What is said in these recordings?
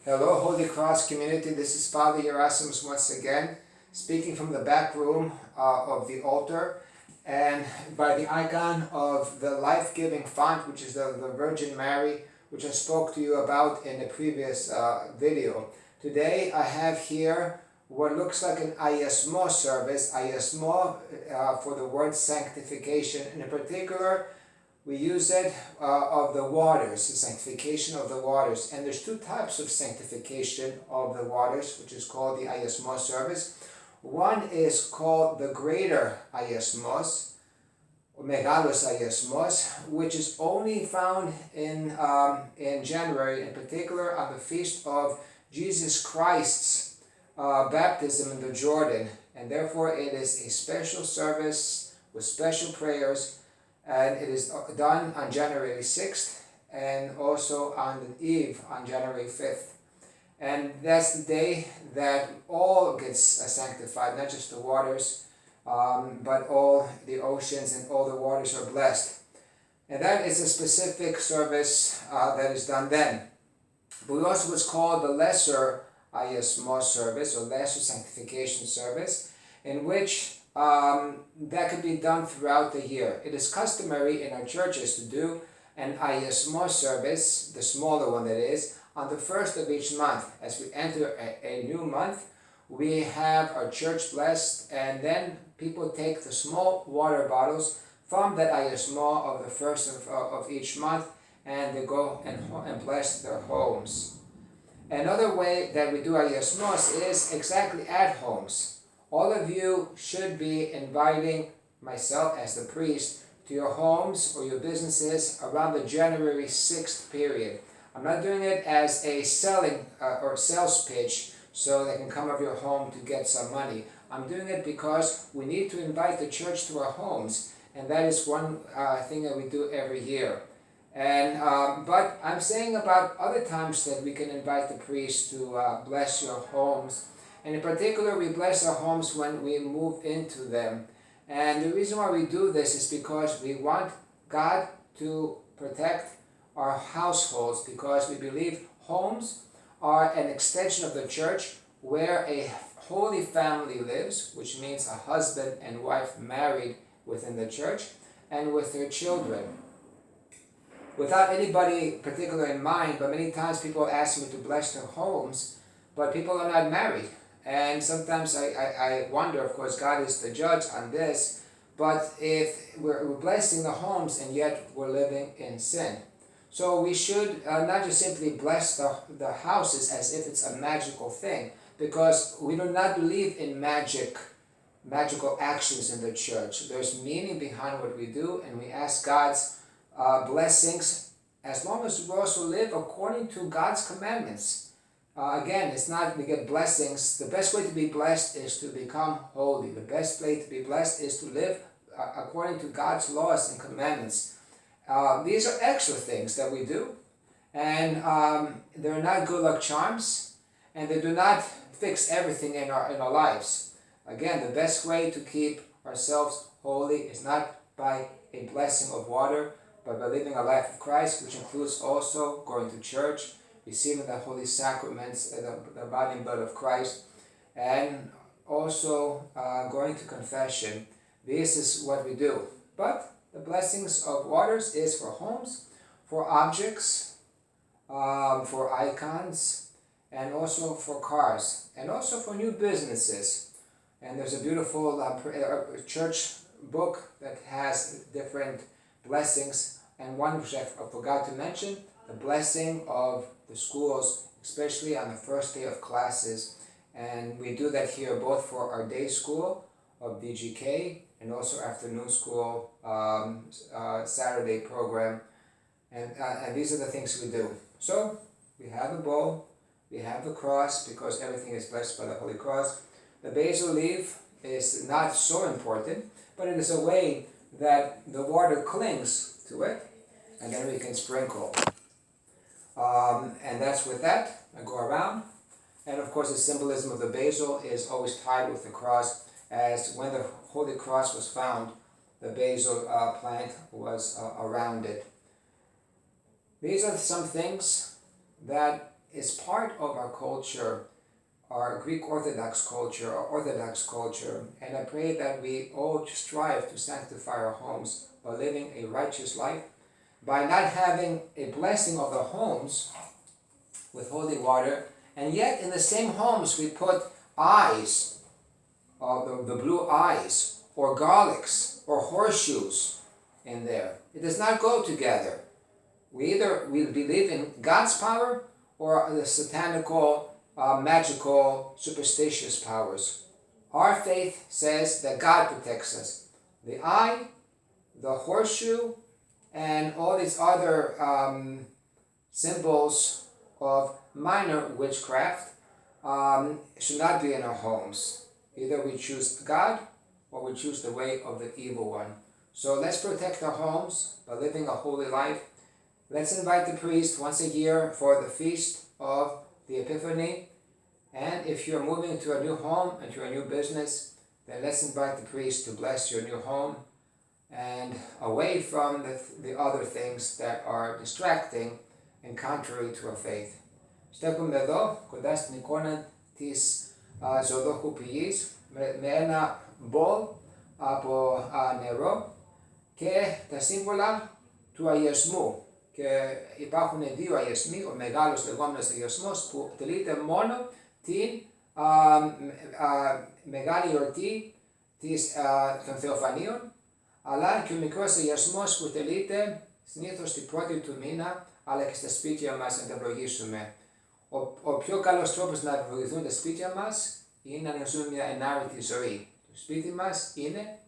Hello, Holy Cross community. This is Father Gerasimos once again, speaking from the back room of the altar, and by the icon of the life-giving font, which is the Virgin Mary, which I spoke to you about in a previous video. Today I have here what looks like an ayesmo service, ayesmo for the word sanctification, and in particular we use it of the waters, the sanctification of the waters. And there's two types of sanctification of the waters, which is called the ayesmos service. One is called the greater ayesmos, or megalos ayesmos, which is only found in January, in particular on the feast of Jesus Christ's baptism in the Jordan. And therefore it is a special service with special prayers, and it is done on January 6th and also on the eve on January 5th. And that's the day that all gets sanctified, not just the waters, but all the oceans and all the waters are blessed. And that is a specific service that is done then. But we also what's called the lesser ayesmos service, or lesser sanctification service, in which that could be done throughout the year. It is customary in our churches to do an ayesmos service, the smaller one that is, on the first of each month. As we enter a new month, we have our church blessed, and then people take the small water bottles from that ayesmo of the first of each month, and they go and bless their homes. Another way that we do ayesmos is exactly at homes. All of you should be inviting myself as the priest to your homes or your businesses around the January 6th period. I'm not doing it as a selling or sales pitch so they can come over your home to get some money. I'm doing it because we need to invite the church to our homes, and that is one thing that we do every year. And but I'm saying about other times that we can invite the priest to bless your homes. And in particular, we bless our homes when we move into them. And the reason why we do this is because we want God to protect our households, because we believe homes are an extension of the church where a holy family lives, which means a husband and wife married within the church and with their children. Without anybody particular in mind, but many times people ask me to bless their homes, but people are not married. And sometimes I wonder, of course, God is the judge on this, but if we're blessing the homes and yet we're living in sin. So we should not just simply bless the houses as if it's a magical thing, because we do not believe in magical actions in the church. There's meaning behind what we do, and we ask God's blessings as long as we also live according to God's commandments. Again, it's not we get blessings. The best way to be blessed is to become holy. The best way to be blessed is to live according to God's laws and commandments. These are extra things that we do, and they're not good luck charms, and they do not fix everything in our lives. Again, the best way to keep ourselves holy is not by a blessing of water, but by living a life of Christ, which includes also going to church, receiving the holy sacraments, the body and blood of Christ, and also going to confession. This is what we do. But the blessings of waters is for homes, for objects, for icons, and also for cars, and also for new businesses. And there's a beautiful church book that has different blessings, and one which I forgot to mention, the blessing of the schools, especially on the first day of classes. And we do that here both for our day school of DGK and also afternoon school Saturday program. And these are the things we do. So we have the bowl, we have the cross, because everything is blessed by the Holy Cross. The basil leaf is not so important, but it is a way that the water clings to it, and then we can sprinkle. And that's with that. I go around. And of course the symbolism of the basil is always tied with the cross, as when the Holy Cross was found, the basil plant was around it. These are some things that is part of our culture, our Greek Orthodox culture, our Orthodox culture, and I pray that we all strive to sanctify our homes by living a righteous life, by not having a blessing of the homes with holy water, and yet in the same homes we put eyes, the blue eyes, or garlics, or horseshoes in there. It does not go together. We believe in God's power or the satanical, magical, superstitious powers. Our faith says that God protects us. The eye, the horseshoe, and all these other symbols of minor witchcraft should not be in our homes. Either we choose God or we choose the way of the evil one. So let's protect our homes by living a holy life. Let's invite the priest once a year for the feast of the Epiphany. And if you're moving to a new home and to a new business, then let's invite the priest to bless your new home and away from the other things that are distracting and contrary to our faith. Στέκουμε εδώ, κοντά στην εικόνα της ζωοδόχου πηγής, με ένα μπολ από νερό και τα σύμβολα του αγιασμού. Και υπάρχουν δύο αγιασμοί, ο μεγάλος λεγόμενος αγιασμός που τελείται μόνο την μεγάλη γιορτή των Θεοφανίων, αλλά και ο μικρός αγιασμός που τελείται συνήθως την πρώτη του μήνα, αλλά και στα σπίτια μας να τα ευλογήσουμε. Ο πιο καλός τρόπος να ευλογηθούν τα σπίτια μας είναι να ζούμε μια ενάρετη ζωή. Το σπίτι μας είναι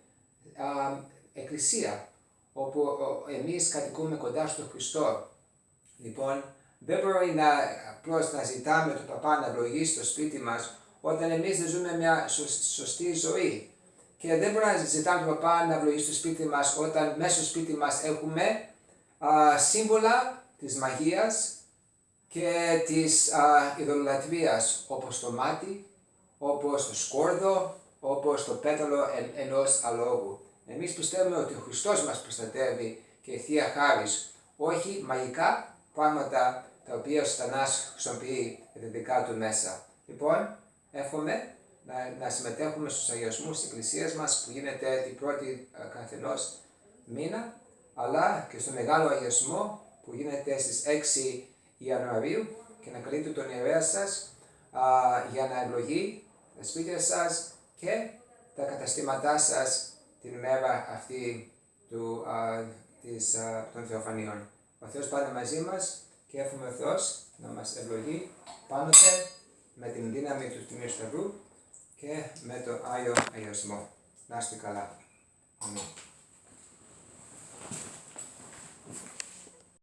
εκκλησία, όπου εμείς κατοικούμε κοντά στον Χριστό. Λοιπόν, δεν μπορεί απλώς να ζητάμε τον παπά να ευλογήσει το σπίτι μας όταν εμείς δεν ζούμε μια σωστή ζωή. Και δεν μπορούμε να ζητάμε τον παπά να ευλογήσει το σπίτι μας όταν μέσα στο σπίτι μας έχουμε σύμβολα της μαγείας και της ειδωλολατρίας, όπως το μάτι, όπως το σκόρδο, όπως το πέταλο ενός αλόγου. Εμείς πιστεύουμε ότι ο Χριστός μας προστατεύει και η Θεία Χάρις, όχι μαγικά πράγματα τα οποία ο Σατανάς χρησιμοποιεί για τα δικά του μέσα. Λοιπόν, εύχομαι να συμμετέχουμε στους αγιασμούς της Εκκλησίας μας που γίνεται την πρώτη καθενός μήνα, αλλά και στο μεγάλο αγιασμό που γίνεται στις 6 Ιανουαρίου και να καλείτε τον ιερέα σας για να ευλογεί τα σπίτια σας και τα καταστήματά σας την μέρα αυτή των Θεοφανίων. Ο Θεός πάντα μαζί μας και εύχομαι ο Θεός να μας ευλογεί πάντοτε με την δύναμη του Τιμίου Σταυρού και με το Άγιο Αγιασμό. Να είστε καλά. Αμήν.